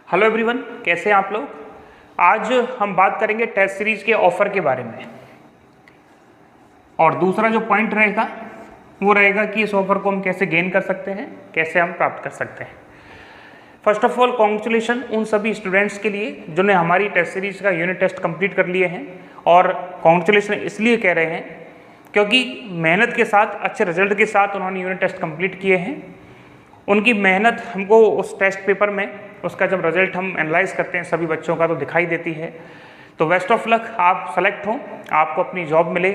Hello everyone, कैसे हैं आप लोग। आज हम बात करेंगे टेस्ट सीरीज के ऑफर के बारे में। और दूसरा जो पॉइंट रहेगा वो रहेगा कि इस ऑफर को हम कैसे गेन कर सकते हैं, कैसे हम प्राप्त कर सकते हैं। फर्स्ट ऑफ ऑल कॉन्ग्रेचुलेशन उन सभी स्टूडेंट्स के लिए जिन्होंने हमारी टेस्ट सीरीज का यूनिट टेस्ट कंप्लीट कर लिए हैं। और कॉन्ग्रेचुलेशन इसलिए कह रहे हैं क्योंकि मेहनत के साथ, अच्छे रिजल्ट के साथ उन्होंने यूनिट टेस्ट कंप्लीट किए हैं। उनकी मेहनत हमको उस टेस्ट पेपर में, उसका जब रिजल्ट हम एनालाइज करते हैं सभी बच्चों का, तो दिखाई देती है। तो बेस्ट ऑफ लक, आप सेलेक्ट हों, आपको अपनी जॉब मिले,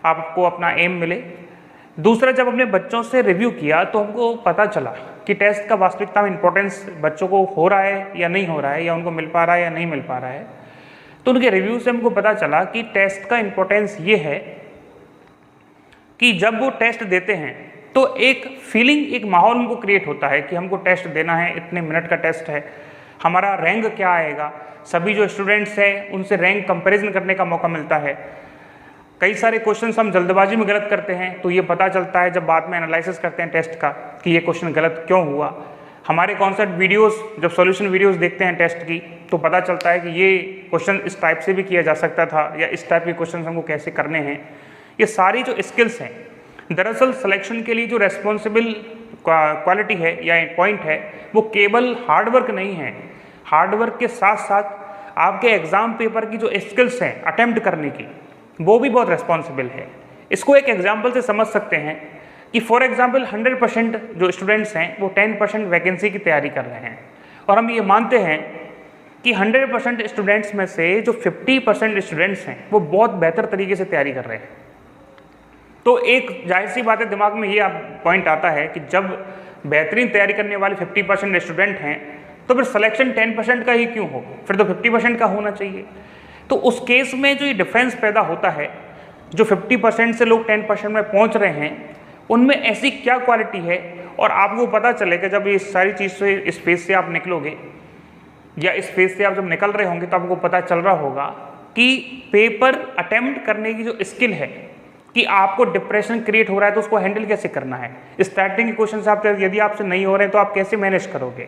आपको अपना एम मिले। दूसरा, जब अपने बच्चों से रिव्यू किया तो हमको पता चला कि टेस्ट का वास्तविकता में इंपॉर्टेंस बच्चों को हो रहा है या नहीं हो रहा है, या उनको मिल पा रहा है या नहीं मिल पा रहा है। तो उनके रिव्यू से हमको पता चला कि टेस्ट का इंपॉर्टेंस ये है कि जब वो टेस्ट देते हैं तो एक फीलिंग, एक माहौल उनको क्रिएट होता है कि हमको टेस्ट देना है, इतने मिनट का टेस्ट है, हमारा रैंक क्या आएगा। सभी जो स्टूडेंट्स हैं उनसे रैंक कंपैरिजन करने का मौका मिलता है। कई सारे क्वेश्चंस हम जल्दबाजी में गलत करते हैं तो ये पता चलता है जब बाद में एनालिसिस करते हैं टेस्ट का कि ये क्वेश्चन गलत क्यों हुआ। हमारे कॉन्सेप्ट वीडियोस, जब सॉल्यूशन वीडियोस देखते हैं टेस्ट की, तो पता चलता है कि ये क्वेश्चन इस टाइप से भी किया जा सकता था, या इस टाइप के क्वेश्चन हमको कैसे करने हैं। ये सारी जो स्किल्स हैं, दरअसल सिलेक्शन के लिए जो रेस्पॉन्सिबल क्वालिटी है या पॉइंट है, वो केवल हार्डवर्क नहीं है। हार्डवर्क के साथ साथ आपके एग्जाम पेपर की जो स्किल्स हैं अटेम्प्ट करने की, वो भी बहुत रेस्पॉन्सिबल है। इसको एक एग्जाम्पल से समझ सकते हैं कि फॉर एग्जाम्पल 100% जो स्टूडेंट्स हैं वो 10% वैकेंसी की तैयारी कर रहे हैं, और हम ये मानते हैं कि 100% स्टूडेंट्स में से जो 50% स्टूडेंट्स हैं वो बहुत बेहतर तरीके से तैयारी कर रहे हैं। तो एक जाहिर सी बात है, दिमाग में ये पॉइंट आता है कि जब बेहतरीन तैयारी करने वाले 50% स्टूडेंट हैं तो फिर सिलेक्शन 10% का ही क्यों हो, फिर तो 50% का होना चाहिए। तो उस केस में जो ये डिफरेंस पैदा होता है, जो 50% से लोग 10% में पहुंच रहे हैं, उनमें ऐसी क्या क्वालिटी है। और आपको पता चलेगा जब ये सारी चीज़ से, इस फेज से आप निकलोगे, या इस फेज से आप जब निकल रहे होंगे, तो आपको पता चल रहा होगा कि पेपर अटेम्प्ट करने की जो स्किल है, कि आपको डिप्रेशन क्रिएट हो रहा है तो उसको हैंडल कैसे करना है। स्टार्टिंग के क्वेश्चन आप यदि आपसे नहीं हो रहे हैं तो आप कैसे मैनेज करोगे।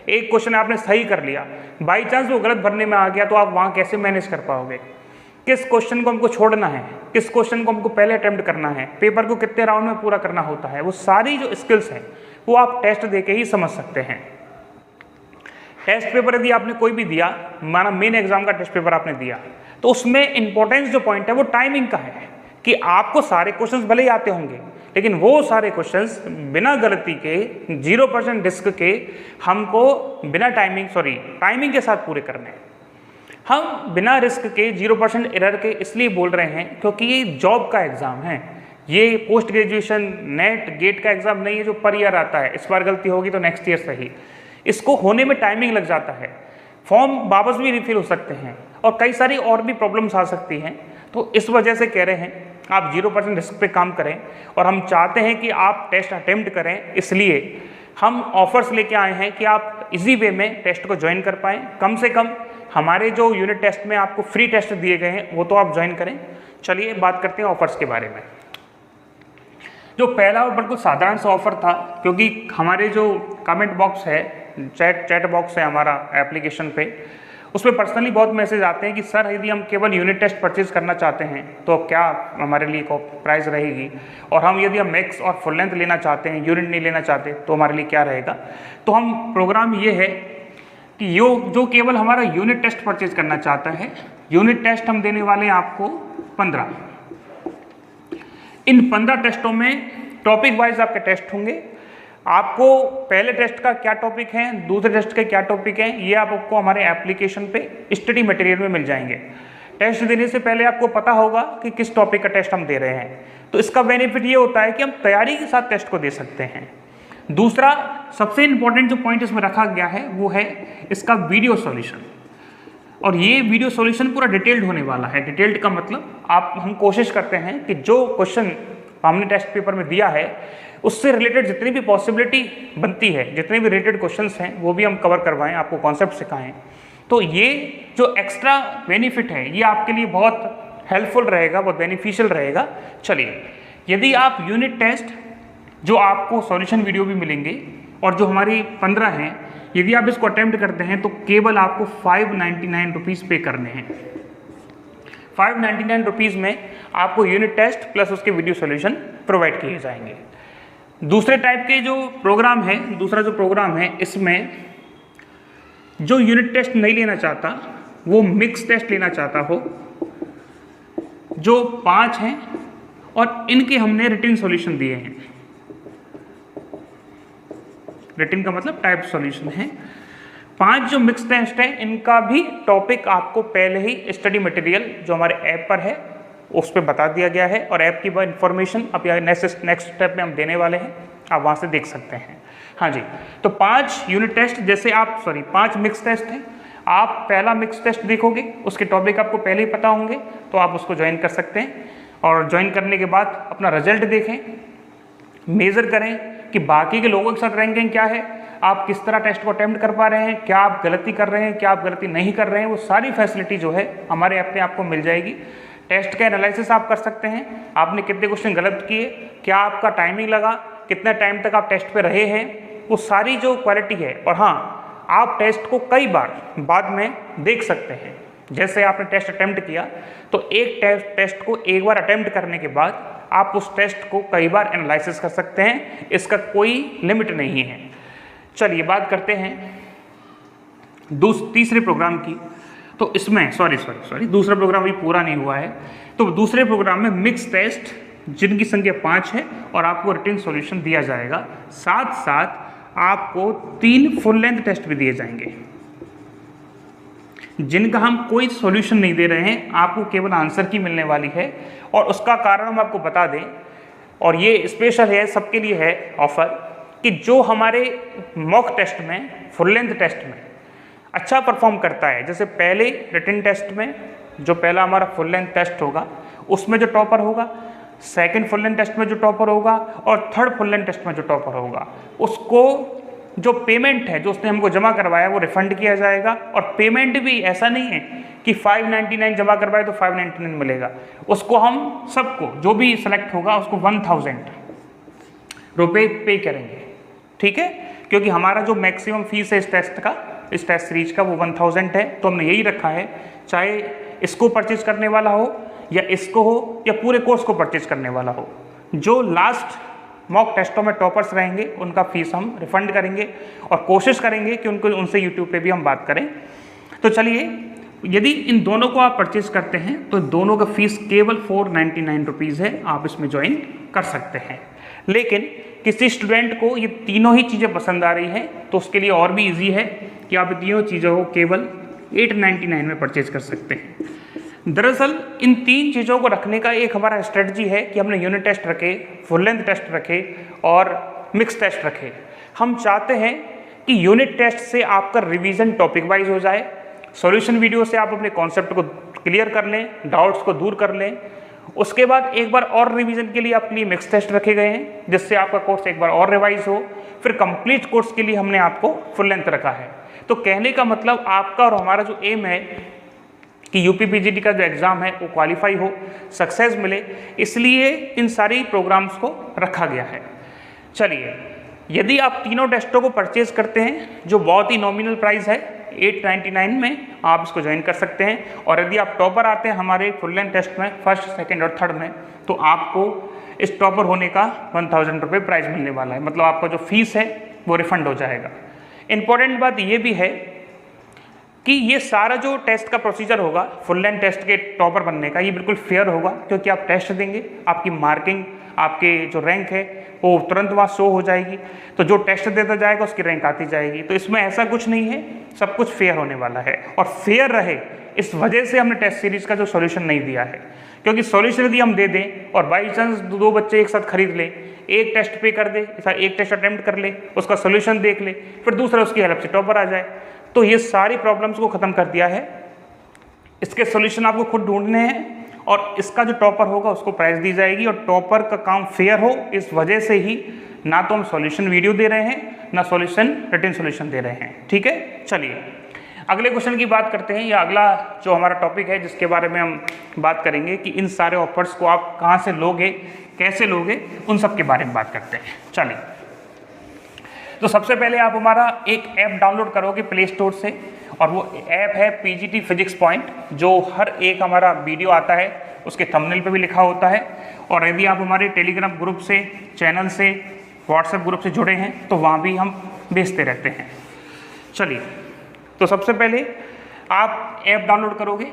एक क्वेश्चन आपने सही कर लिया, बाई चांस वो गलत भरने में आ गया, तो आप वहाँ कैसे मैनेज कर पाओगे। किस क्वेश्चन को हमको छोड़ना है, किस क्वेश्चन को हमको पहले अटेम्प्ट करना है, पेपर को कितने राउंड में पूरा करना होता है, वो सारी जो स्किल्स हैं वो आप टेस्ट दे के ही समझ सकते हैं। टेस्ट पेपर यदि आपने कोई भी दिया, माना मेन एग्जाम का टेस्ट पेपर आपने दिया, तो उसमें इंपॉर्टेंस जो पॉइंट है वो टाइमिंग का है कि आपको सारे क्वेश्चंस भले ही आते होंगे, लेकिन वो सारे क्वेश्चंस बिना गलती के, 0% रिस्क के, हमको बिना टाइमिंग के साथ पूरे करने हैं। हम बिना रिस्क के, 0% एरर के इसलिए बोल रहे हैं क्योंकि ये जॉब का एग्ज़ाम है। ये पोस्ट ग्रेजुएशन नेट गेट का एग्ज़ाम नहीं है जो पर ईयर आता है, इस बार गलती होगी तो नेक्स्ट ईयर सही। इसको होने में टाइमिंग लग जाता है, फॉर्म वापस भी रिफिल हो सकते हैं, और कई सारी और भी प्रॉब्लम्स आ सकती हैं। तो इस वजह से कह रहे हैं आप 0% रिस्क पे काम करें, और हम चाहते हैं कि आप टेस्ट अटेम्प्ट करें। इसलिए हम ऑफर्स लेके आए हैं कि आप इजी वे में टेस्ट को ज्वाइन कर पाएँ। कम से कम हमारे जो यूनिट टेस्ट में आपको फ्री टेस्ट दिए गए हैं वो तो आप ज्वाइन करें। चलिए बात करते हैं ऑफर्स के बारे में। जो पहला और बिल्कुल साधारण सा ऑफर था, क्योंकि हमारे जो कमेंट बॉक्स है, चैट बॉक्स है हमारा एप्लीकेशन पे, उसमें पर्सनली बहुत मैसेज आते हैं कि सर यदि हम केवल यूनिट टेस्ट परचेज करना चाहते हैं तो क्या हमारे लिए प्राइस रहेगी, और हम यदि हम मैक्स और फुल लेंथ लेना चाहते हैं, यूनिट नहीं लेना चाहते, तो हमारे लिए क्या रहेगा। तो हम प्रोग्राम ये है कि जो केवल हमारा यूनिट टेस्ट परचेज करना चाहता है, यूनिट टेस्ट हम देने वाले हैं आपको 15। इन 15 टेस्टों में टॉपिक वाइज आपके टेस्ट होंगे। आपको पहले टेस्ट का क्या टॉपिक है, दूसरे टेस्ट के क्या टॉपिक हैं, ये आपको हमारे एप्लीकेशन पे स्टडी मटेरियल में मिल जाएंगे। टेस्ट देने से पहले आपको पता होगा कि किस टॉपिक का टेस्ट हम दे रहे हैं। तो इसका बेनिफिट ये होता है कि हम तैयारी के साथ टेस्ट को दे सकते हैं। दूसरा सबसे इंपॉर्टेंट जो पॉइंट इसमें रखा गया है वो है इसका वीडियो सॉल्यूशन। और ये वीडियो सॉल्यूशन पूरा डिटेल्ड होने वाला है। डिटेल्ड का मतलब हम कोशिश करते हैं कि जो क्वेश्चन हमने टेस्ट पेपर में दिया है उससे रिलेटेड जितनी भी पॉसिबिलिटी बनती है, जितने भी रिलेटेड क्वेश्चंस हैं वो भी हम कवर करवाएं, आपको कॉन्सेप्ट सिखाएं। तो ये जो एक्स्ट्रा बेनिफिट है ये आपके लिए बहुत हेल्पफुल रहेगा, बहुत बेनिफिशियल रहेगा। चलिए, यदि आप यूनिट टेस्ट जो आपको सॉल्यूशन वीडियो भी मिलेंगे और जो हमारी 15 हैं, यदि आप इसको अटेम्प्ट करते हैं तो केवल आपको 599 रुपीज़ पे करने हैं। 599 रुपीज़ में आपको यूनिट टेस्ट प्लस उसके वीडियो सॉल्यूशन प्रोवाइड किए जाएंगे। दूसरे टाइप के जो प्रोग्राम है, दूसरा जो प्रोग्राम है, इसमें जो यूनिट टेस्ट नहीं लेना चाहता वो मिक्स टेस्ट लेना चाहता हो, जो 5 हैं और इनके हमने रिटन सॉल्यूशन दिए हैं। रिटन का मतलब टाइप सॉल्यूशन है। 5 जो मिक्स टेस्ट है, इनका भी टॉपिक आपको पहले ही स्टडी मटेरियल जो हमारे ऐप पर है उस पर बता दिया गया है, और ऐप की वह इन्फॉर्मेशन अब नेक्स्ट स्टेप में हम देने वाले हैं, आप वहाँ से देख सकते हैं। हाँ जी, तो 5 यूनिट टेस्ट, जैसे आप 5 मिक्स टेस्ट हैं, आप पहला मिक्स टेस्ट देखोगे, उसके टॉपिक आपको पहले ही पता होंगे, तो आप उसको ज्वाइन कर सकते हैं। और ज्वाइन करने के बाद अपना रिजल्ट देखें, मेज़र करें कि बाकी के लोगों के साथ रैंकिंग क्या है, आप किस तरह टेस्ट को अटेम्प्ट कर पा रहे हैं, क्या आप गलती कर रहे हैं, क्या आप गलती नहीं कर रहे हैं, वो सारी फैसिलिटी जो है हमारे ऐप में आपको मिल जाएगी। टेस्ट का एनालिसिस आप कर सकते हैं, आपने कितने क्वेश्चन गलत किए, क्या आपका टाइमिंग लगा, कितना टाइम तक आप टेस्ट पे रहे हैं, वो सारी जो क्वालिटी है। और हाँ, आप टेस्ट को कई बार बाद में देख सकते हैं। जैसे आपने टेस्ट अटेम्प्ट किया तो एक टेस्ट को एक बार अटेम्प्ट करने के बाद आप उस टेस्ट को कई बार एनालिसिस कर सकते हैं, इसका कोई लिमिट नहीं है। चलिए बात करते हैं तीसरे प्रोग्राम की। तो इसमें सॉरी दूसरा प्रोग्राम अभी पूरा नहीं हुआ है। तो दूसरे प्रोग्राम में मिक्स टेस्ट जिनकी संख्या 5 है और आपको रिटन सॉल्यूशन दिया जाएगा, साथ साथ आपको 3 फुल लेंथ टेस्ट भी दिए जाएंगे जिनका हम कोई सॉल्यूशन नहीं दे रहे हैं, आपको केवल आंसर की मिलने वाली है। और उसका कारण हम आपको बता दें, और ये स्पेशल है, सबके लिए है ऑफर, कि जो हमारे मॉक टेस्ट में, फुल लेंथ टेस्ट में अच्छा परफॉर्म करता है, जैसे पहले रिटन टेस्ट में जो पहला हमारा फुल लेंथ टेस्ट होगा उसमें जो टॉपर होगा, सेकंड फुल लेंथ टेस्ट में जो टॉपर होगा, और थर्ड फुल लेंथ टेस्ट में जो टॉपर होगा, उसको जो पेमेंट है जो उसने हमको जमा करवाया वो रिफंड किया जाएगा। और पेमेंट भी ऐसा नहीं है कि 599 जमा करवाए तो 599 मिलेगा, उसको हम सबको जो भी सिलेक्ट होगा उसको 1000 रुपये पे करेंगे, ठीक है, क्योंकि हमारा जो मैक्सिमम फीस है इस टेस्ट सीरीज का वो 1000 है। तो हमने यही रखा है, चाहे इसको परचेज करने वाला हो या इसको हो या पूरे कोर्स को परचेज करने वाला हो, जो लास्ट मॉक टेस्टों में टॉपर्स रहेंगे उनका फीस हम रिफंड करेंगे और कोशिश करेंगे कि उनसे यूट्यूब पे भी हम बात करें। तो चलिए, यदि इन दोनों को आप परचेज करते हैं तो दोनों का फीस केवल 499 रुपीज़ है, आप इसमें ज्वाइन कर सकते हैं। लेकिन किसी स्टूडेंट को ये तीनों ही चीज़ें पसंद आ रही हैं तो उसके लिए और भी ईजी है कि आप तीनों चीज़ों को केवल 899 में परचेज कर सकते हैं। दरअसल इन 3 चीज़ों को रखने का एक हमारा स्ट्रेटजी है कि हमने यूनिट टेस्ट रखे, फुल लेंथ टेस्ट रखे और मिक्स टेस्ट रखे। हम चाहते हैं कि यूनिट टेस्ट से आपका रिवीजन टॉपिक वाइज हो जाए, सॉल्यूशन वीडियो से आप अपने कॉन्सेप्ट को क्लियर कर लें, डाउट्स को दूर कर लें। उसके बाद एक बार और रिवीजन के लिए आपके लिए मिक्स टेस्ट रखे गए हैं जिससे आपका कोर्स एक बार और रिवाइज हो। फिर कंप्लीट कोर्स के लिए हमने आपको फुल लेंथ रखा है। तो कहने का मतलब आपका और हमारा जो एम है कि यूपीपीजीटी का जो एग्ज़ाम है वो क्वालिफाई हो, सक्सेस मिले, इसलिए इन सारी प्रोग्राम्स को रखा गया है। चलिए, यदि आप तीनों टेस्टों को परचेज करते हैं जो बहुत ही नॉमिनल प्राइस है 899 में, आप इसको ज्वाइन कर सकते हैं। और यदि आप टॉपर आते हैं हमारे फुल लेंथ टेस्ट में फर्स्ट, सेकंड और थर्ड में, तो आपको इस टॉपर होने का 1000 रुपये प्राइज मिलने वाला है, मतलब आपका जो फीस है वो रिफंड हो जाएगा। इंपॉर्टेंट बात ये भी है कि ये सारा जो टेस्ट का प्रोसीजर होगा फुल लेंथ टेस्ट के टॉपर बनने का, ये बिल्कुल फेयर होगा, क्योंकि आप टेस्ट देंगे, आपकी मार्किंग, आपके जो रैंक है वो तुरंत वहाँ शो हो जाएगी। तो जो टेस्ट देता जाएगा उसकी रैंक आती जाएगी। तो इसमें ऐसा कुछ नहीं है, सब कुछ फेयर होने वाला है। और फेयर रहे इस वजह से हमने टेस्ट सीरीज का जो सॉल्यूशन नहीं दिया है, क्योंकि सॉल्यूशन यदि हम दे दें और बाई चांस 2 बच्चे एक साथ खरीद ले, एक टेस्ट पे कर दे, एक टेस्ट अटेम्प्ट कर ले, उसका सॉल्यूशन देख ले, फिर दूसरा उसकी हेल्प से टॉपर आ जाए, तो ये सारी प्रॉब्लम्स को ख़त्म कर दिया है। इसके सॉल्यूशन आपको खुद ढूंढने हैं और इसका जो टॉपर होगा उसको प्राइज दी जाएगी। और टॉपर का काम फेयर हो इस वजह से ही ना तो हम सॉल्यूशन वीडियो दे रहे हैं ना सॉल्यूशन रिटन सॉल्यूशन दे रहे हैं, ठीक है। चलिए अगले क्वेश्चन की बात करते हैं, या अगला जो हमारा टॉपिक है जिसके बारे में हम बात करेंगे कि इन सारे ऑफर्स को आप कहाँ से लोगे, कैसे लोगे, उन सब के बारे में बात करते हैं। चलिए, तो सबसे पहले आप हमारा एक ऐप डाउनलोड करोगे प्ले स्टोर से, और वो ऐप है पीजीटी फिजिक्स पॉइंट, जो हर एक हमारा वीडियो आता है उसके थंबनेल पे भी लिखा होता है। और यदि आप हमारे टेलीग्राम ग्रुप से, चैनल से, व्हाट्सएप ग्रुप से जुड़े हैं तो वहाँ भी हम भेजते रहते हैं। चलिए, तो सबसे पहले आप ऐप डाउनलोड करोगे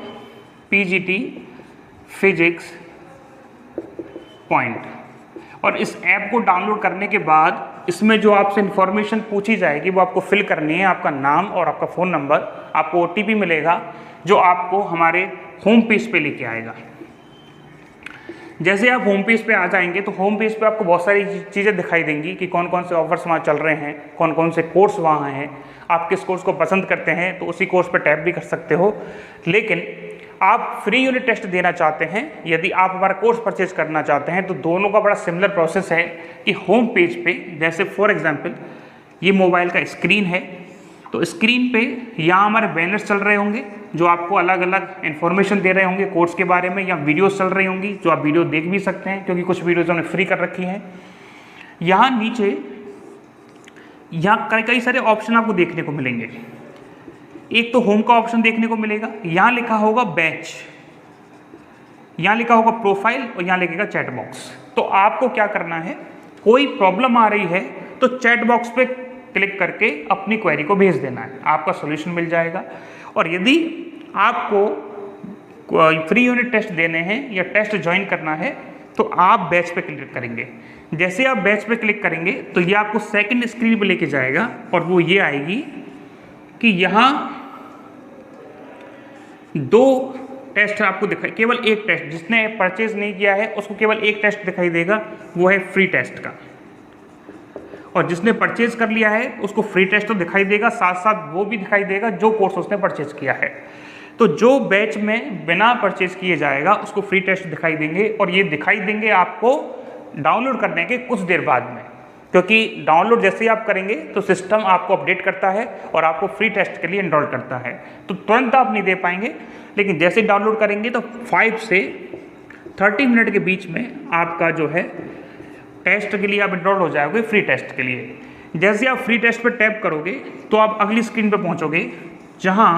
पीजीटी फिजिक्स पॉइंट, और इस ऐप को डाउनलोड करने के बाद इसमें जो आपसे इन्फॉर्मेशन पूछी जाएगी वो आपको फिल करनी है, आपका नाम और आपका फ़ोन नंबर, आपको ओटीपी मिलेगा जो आपको हमारे होम पेज पे लेके आएगा। जैसे आप होम पेज पे आ जाएंगे तो होम पेज पे आपको बहुत सारी चीज़ें दिखाई देंगी कि कौन कौन से ऑफर्स वहाँ चल रहे हैं, कौन कौन से कोर्स वहाँ हैं, आप किस कोर्स को पसंद करते हैं तो उसी कोर्स पर टैप भी कर सकते हो। लेकिन आप फ्री यूनिट टेस्ट देना चाहते हैं, यदि आप हमारा कोर्स परचेज करना चाहते हैं, तो दोनों का बड़ा सिमिलर प्रोसेस है कि होम पेज पे, जैसे फॉर एग्जांपल ये मोबाइल का स्क्रीन है, तो स्क्रीन पे यहाँ हमारे बैनर्स चल रहे होंगे जो आपको अलग अलग इन्फॉर्मेशन दे रहे होंगे कोर्स के बारे में, या वीडियोस चल रही होंगी जो आप वीडियो देख भी सकते हैं क्योंकि कुछ वीडियोज हमने फ्री कर रखी हैं। यहाँ नीचे यहाँ कई सारे ऑप्शन आपको देखने को मिलेंगे। एक तो होम का ऑप्शन देखने को मिलेगा, यहाँ लिखा होगा बैच, यहाँ लिखा होगा प्रोफाइल, और यहाँ लिखेगा चैट बॉक्स। तो आपको क्या करना है, कोई प्रॉब्लम आ रही है तो चैट बॉक्स पे क्लिक करके अपनी क्वेरी को भेज देना है, आपका सॉल्यूशन मिल जाएगा। और यदि आपको फ्री यूनिट टेस्ट देने हैं या टेस्ट ज्वाइन करना है तो आप बैच पे क्लिक करेंगे। जैसे आप बैच पे क्लिक करेंगे तो ये आपको सेकंड स्क्रीन पे लेके जाएगा, और वो ये आएगी कि यहाँ 2 टेस्ट आपको दिखाई, केवल एक टेस्ट, जिसने परचेज नहीं किया है उसको केवल एक टेस्ट दिखाई देगा, वो है फ्री टेस्ट का, और जिसने परचेज कर लिया है उसको फ्री टेस्ट तो दिखाई देगा, साथ साथ वो भी दिखाई देगा जो कोर्स उसने परचेज किया है। तो जो बैच में बिना परचेज किए जाएगा उसको फ्री टेस्ट दिखाई देंगे, और ये दिखाई देंगे आपको डाउनलोड करने के कुछ देर बाद में, क्योंकि डाउनलोड जैसे ही आप करेंगे तो सिस्टम आपको अपडेट करता है और आपको फ्री टेस्ट के लिए एनरोल करता है। तो तुरंत आप नहीं दे पाएंगे, लेकिन जैसे डाउनलोड करेंगे तो 5 से 30 मिनट के बीच में आपका जो है टेस्ट के लिए आप एनरोल हो जाओगे फ्री टेस्ट के लिए। जैसे आप फ्री टेस्ट पर टैप करोगे तो आप अगली स्क्रीन पर पहुंचोगे, जहां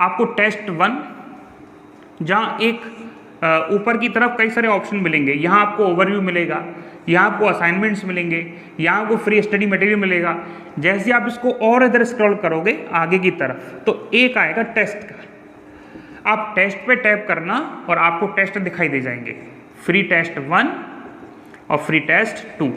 आपको टेस्ट 1, जहां एक ऊपर की तरफ कई सारे ऑप्शन मिलेंगे। यहाँ आपको ओवरव्यू मिलेगा, यहाँ आपको असाइनमेंट्स मिलेंगे, यहाँ आपको फ्री स्टडी मटेरियल मिलेगा। जैसे आप इसको और इधर स्क्रॉल करोगे आगे की तरफ तो एक आएगा टेस्ट का, आप टेस्ट पे टैप करना और आपको टेस्ट दिखाई दे जाएंगे, फ्री टेस्ट 1 और फ्री टेस्ट 2।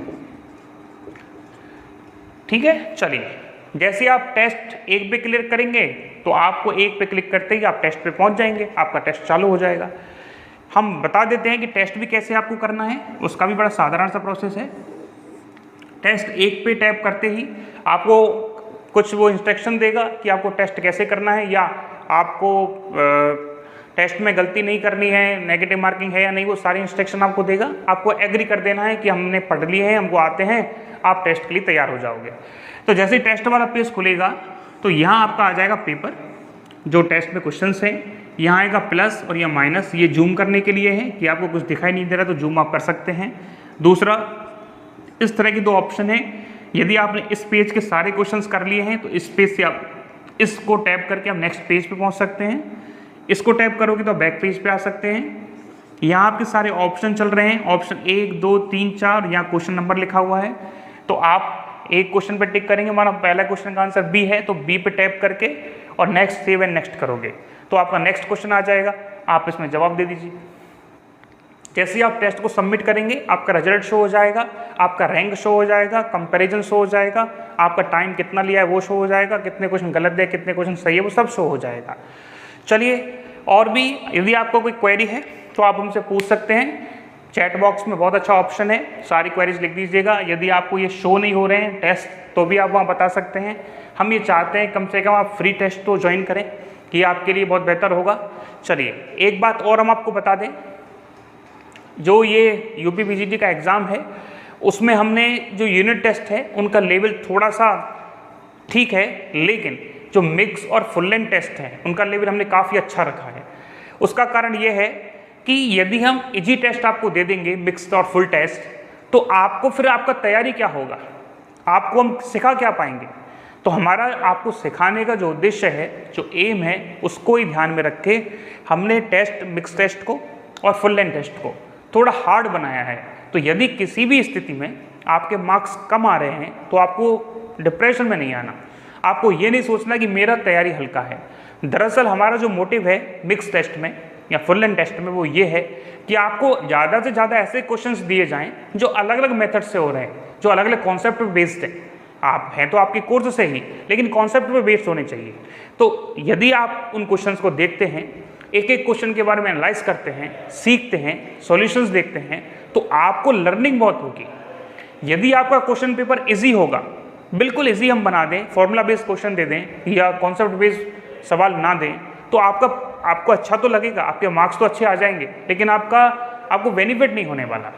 ठीक है, चलिए, जैसे आप टेस्ट 1 पे क्लिक करेंगे तो आपको 1 पे क्लिक करते ही आप टेस्ट पे पहुंच जाएंगे, आपका टेस्ट चालू हो जाएगा। हम बता देते हैं कि टेस्ट भी कैसे आपको करना है, उसका भी बड़ा साधारण सा प्रोसेस है। टेस्ट 1 पे टैप करते ही आपको कुछ वो इंस्ट्रक्शन देगा कि आपको टेस्ट कैसे करना है, या आपको टेस्ट में गलती नहीं करनी है, नेगेटिव मार्किंग है या नहीं, वो सारी इंस्ट्रक्शन आपको देगा। आपको एग्री कर देना है कि हमने पढ़ लिए हैं, हमको आते हैं, आप टेस्ट के लिए तैयार हो जाओगे। तो जैसे ही टेस्ट वाला पेज खुलेगा तो यहाँ आपका आ जाएगा पेपर, जो टेस्ट में क्वेश्चंस हैं। यहाँ आएगा प्लस और यह माइनस, ये जूम करने के लिए है कि आपको कुछ दिखाई नहीं दे रहा तो जूम आप कर सकते हैं। दूसरा, इस तरह की 2 ऑप्शन है, यदि आपने इस पेज के सारे क्वेश्चंस कर लिए हैं तो इस पेज से आप इसको टैप करके आप नेक्स्ट पेज पे पहुंच सकते हैं। इसको टैप करोगे तो बैक पेज पे आ सकते हैं। यहाँ आपके सारे ऑप्शन चल रहे हैं, ऑप्शन 1, 2, 3, 4, यहाँ क्वेश्चन नंबर लिखा हुआ है। तो आप एक क्वेश्चन पे टिक करेंगे, माना पहला क्वेश्चन का आंसर बी है तो बी पे टैप करके और नेक्स्ट सेव एंड नेक्स्ट करोगे तो आपका नेक्स्ट क्वेश्चन आ जाएगा, आप इसमें जवाब दे दीजिए। जैसे ही आप टेस्ट को सबमिट करेंगे आपका रिजल्ट शो हो जाएगा, आपका रैंक शो हो जाएगा, कंपैरिजन शो हो जाएगा, आपका टाइम कितना लिया है वो शो हो जाएगा, कितने क्वेश्चन गलत दिए, कितने क्वेश्चन सही है, वो सब शो हो जाएगा। चलिए, और भी यदि आपको कोई क्वेरी है तो आप हमसे पूछ सकते हैं। चैट बॉक्स में बहुत अच्छा ऑप्शन है, सारी क्वेरीज लिख दीजिएगा। यदि आपको ये शो नहीं हो रहे हैं टेस्ट तो भी आप वहाँ बता सकते हैं। हम ये चाहते हैं कम से कम आप फ्री टेस्ट तो ज्वाइन करें, कि आपके लिए बहुत बेहतर होगा। चलिए, एक बात और हम आपको बता दें, जो ये यूपी पीजीटी का एग्ज़ाम है उसमें हमने जो यूनिट टेस्ट है उनका लेवल थोड़ा सा ठीक है, लेकिन जो मिक्स और फुल लेंथ टेस्ट हैं उनका लेवल हमने काफ़ी अच्छा रखा है। उसका कारण ये है कि यदि हम इजी टेस्ट आपको दे देंगे, मिक्स और फुल टेस्ट, तो आपको फिर आपका तैयारी क्या होगा, आपको हम सिखा क्या पाएंगे? तो हमारा आपको सिखाने का जो उद्देश्य है, जो एम है, उसको ही ध्यान में रख के हमने टेस्ट, मिक्स टेस्ट को और फुल लेंथ टेस्ट को थोड़ा हार्ड बनाया है। तो यदि किसी भी स्थिति में आपके मार्क्स कम आ रहे हैं तो आपको डिप्रेशन में नहीं आना, आपको ये नहीं सोचना कि मेरा तैयारी हल्का है। दरअसल हमारा जो मोटिव है मिक्स टेस्ट में या फुल लेंथ टेस्ट में वो ये है कि आपको ज़्यादा से ज़्यादा ऐसे क्वेश्चंस दिए जाएं जो अलग अलग मेथड से हो रहे हैं, जो अलग अलग कॉन्सेप्ट पे बेस्ड है। आप हैं तो आपके कोर्स से ही, लेकिन कॉन्सेप्ट पे बेस्ड होने चाहिए। तो यदि आप उन क्वेश्चंस को देखते हैं, एक एक क्वेश्चन के बारे में एनालाइज करते हैं, सीखते हैं, सॉल्यूशंस देखते हैं, तो आपको लर्निंग बहुत होगी। यदि आपका क्वेश्चन पेपर इजी होगा, बिल्कुल इजी हम बना दें, फॉर्मूला बेस्ड क्वेश्चन दे दें या कॉन्सेप्ट बेस्ड सवाल ना दें, तो आपको अच्छा तो लगेगा, आपके मार्क्स तो अच्छे आ जाएंगे, लेकिन आपको बेनिफिट नहीं होने वाला,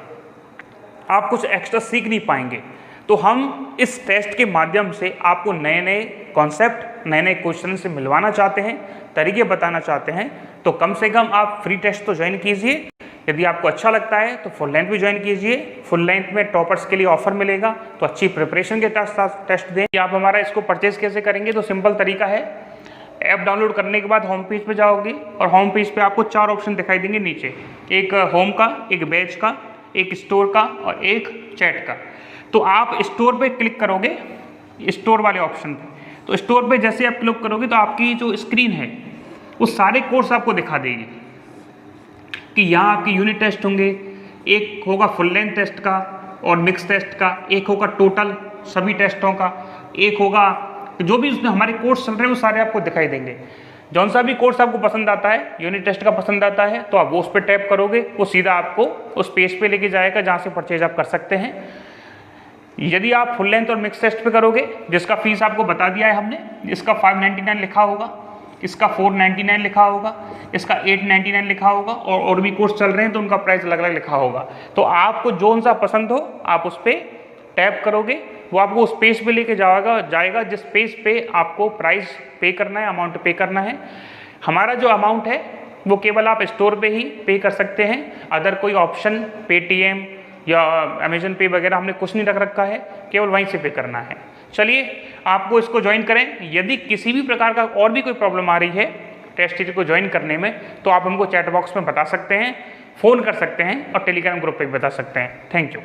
आप कुछ एक्स्ट्रा सीख नहीं पाएंगे। तो हम इस टेस्ट के माध्यम से आपको नए नए कॉन्सेप्ट, नए नए क्वेश्चन से मिलवाना चाहते हैं, तरीके बताना चाहते हैं। तो कम से कम आप फ्री टेस्ट तो ज्वाइन कीजिए। यदि आपको अच्छा लगता है तो फुल लेंथ भी ज्वाइन कीजिए। फुल लेंथ में टॉपर्स के लिए ऑफर मिलेगा, तो अच्छी प्रिपरेशन के साथ टेस्ट दें। आप हमारा इसको परचेज कैसे करेंगे? तो सिंपल तरीका है, ऐप डाउनलोड करने के बाद होम पेज पे जाओगे और होम पेज पे आपको 4 ऑप्शन दिखाई देंगे नीचे, एक होम का, एक बैच का, एक स्टोर का और एक चैट का। तो आप स्टोर पे क्लिक करोगे, स्टोर वाले ऑप्शन पे। तो स्टोर पे जैसे आप क्लिक करोगे तो आपकी जो स्क्रीन है वो सारे कोर्स आपको दिखा देगी कि यहाँ आपके यूनिट टेस्ट होंगे, एक होगा फुल लेंथ टेस्ट का और मिक्स टेस्ट का, एक होगा टोटल सभी टेस्टों का, एक होगा जो भी उसमें हमारे कोर्स चल रहे हैं वो सारे आपको दिखाई देंगे। जौन सा भी कोर्स आपको पसंद आता है, यूनिट टेस्ट का पसंद आता है, तो आप वो उस पर टैप करोगे, वो सीधा आपको उस पेज पे लेके जाएगा जहाँ से परचेज आप कर सकते हैं। यदि आप फुल लेंथ और मिक्स टेस्ट पे करोगे, जिसका फीस आपको बता दिया है हमने, इसका 599 लिखा होगा, इसका 499 लिखा होगा, इसका 899 लिखा होगा, और भी कोर्स चल रहे हैं तो उनका प्राइस अलग अलग लिखा होगा। तो आपको जोन सा पसंद हो आप उस पर टैप करोगे, वो आपको उस पेज पे लेके जाएगा जिस पेज पे आपको प्राइस पे करना है, अमाउंट पे करना है। हमारा जो अमाउंट है वो केवल आप स्टोर पे ही पे कर सकते हैं, अदर कोई ऑप्शन पेटीएम या अमेजन पे वगैरह हमने कुछ नहीं रख रखा है, केवल वहीं से पे करना है। चलिए आपको इसको ज्वाइन करें। यदि किसी भी प्रकार का और भी कोई प्रॉब्लम आ रही है टेस्ट सीरीज को ज्वाइन करने में, तो आप हमको चैट बॉक्स में बता सकते हैं, फ़ोन कर सकते हैं और टेलीग्राम ग्रुप पे भी बता सकते हैं। Thank you.